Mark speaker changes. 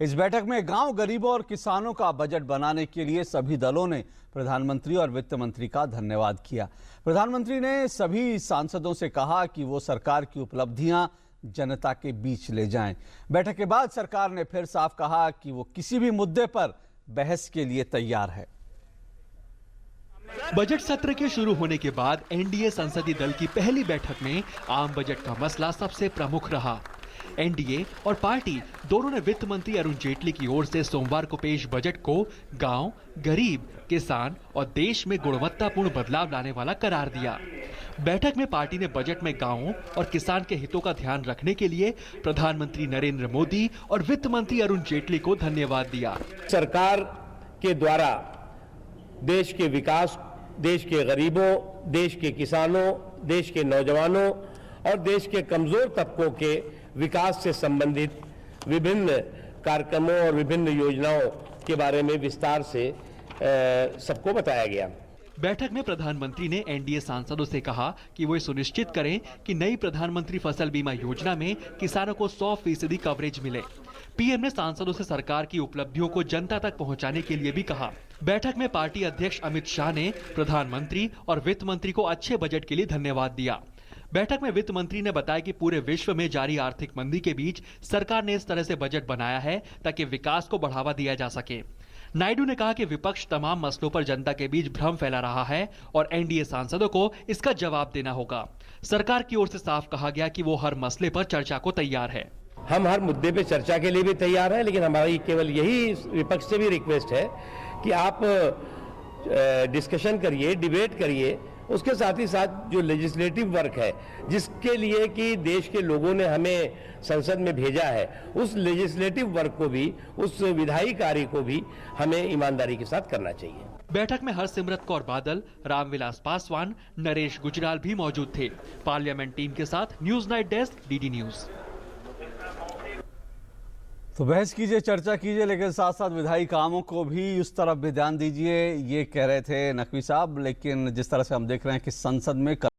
Speaker 1: इस बैठक में गांव गरीबों और किसानों का बजट बनाने के लिए सभी दलों ने प्रधानमंत्री और वित्त मंत्री का धन्यवाद किया। प्रधानमंत्री ने सभी सांसदों से कहा कि वो सरकार की उपलब्धियां जनता के बीच ले जाएं। बैठक के बाद सरकार ने फिर साफ कहा कि वो किसी भी मुद्दे पर बहस के लिए तैयार है।
Speaker 2: बजट सत्र के शुरू होने के बाद एनडीए संसदीय दल की पहली बैठक में आम बजट का मसला सबसे प्रमुख रहा। एनडीए और पार्टी दोनों ने वित्त मंत्री अरुण जेटली की ओर से सोमवार को पेश बजट को गांव, गरीब, किसान और देश में गुणवत्तापूर्ण बदलाव लाने वाला करार दिया। बैठक में पार्टी ने बजट में गांवों और किसान के हितों का ध्यान रखने के लिए प्रधानमंत्री नरेंद्र मोदी और वित्त मंत्री अरुण जेटली को धन्यवाद दिया।
Speaker 3: सरकार के द्वारा देश के विकास, देश के गरीबों, देश के किसानों, देश के नौजवानों और देश के कमजोर तबकों के विकास से संबंधित विभिन्न कार्यक्रमों और विभिन्न योजनाओं के बारे में विस्तार से सबको बताया गया।
Speaker 2: बैठक में प्रधानमंत्री ने एनडीए सांसदों से कहा कि वो सुनिश्चित करें कि नई प्रधानमंत्री फसल बीमा योजना में किसानों को 100% कवरेज मिले। पीएम ने सांसदों से सरकार की उपलब्धियों को जनता तक पहुंचाने के लिए भी कहा। बैठक में पार्टी अध्यक्ष अमित शाह ने प्रधानमंत्री और वित्त मंत्री को अच्छे बजट के लिए धन्यवाद दिया। बैठक में वित्त मंत्री ने बताया कि पूरे विश्व में जारी आर्थिक मंदी के बीच सरकार ने इस तरह से बजट बनाया है ताकि विकास को बढ़ावा दिया जा सके। नायडू ने कहा कि विपक्ष तमाम मसलों पर जनता के बीच भ्रम फैला रहा है और एनडीए सांसदों को इसका जवाब देना होगा। सरकार की ओर से साफ कहा गया कि वो हर मसले पर चर्चा को तैयार है।
Speaker 3: हम हर मुद्दे पे चर्चा के लिए भी तैयार हैं, लेकिन हमारी केवल यही विपक्ष से भी रिक्वेस्ट है कि आप डिस्कशन करिए, डिबेट करिए। उसके साथ ही साथ जो लेजिस्लेटिव वर्क है, जिसके लिए कि देश के लोगों ने हमें संसद में भेजा है, उस लेजिस्लेटिव वर्क को भी, उस विधायी कार्य को भी हमें ईमानदारी के साथ करना चाहिए।
Speaker 2: बैठक में हरसिमरत कौर बादल, रामविलास पासवान, नरेश गुजराल भी मौजूद थे। पार्लियामेंट टीम के साथ news night desk, DD news.
Speaker 1: तो बहस कीजिए, चर्चा कीजिए, लेकिन साथ साथ विधायी कामों को भी उस तरफ भी ध्यान दीजिए, ये कह रहे थे नकवी साहब। लेकिन जिस तरह से हम देख रहे हैं कि संसद में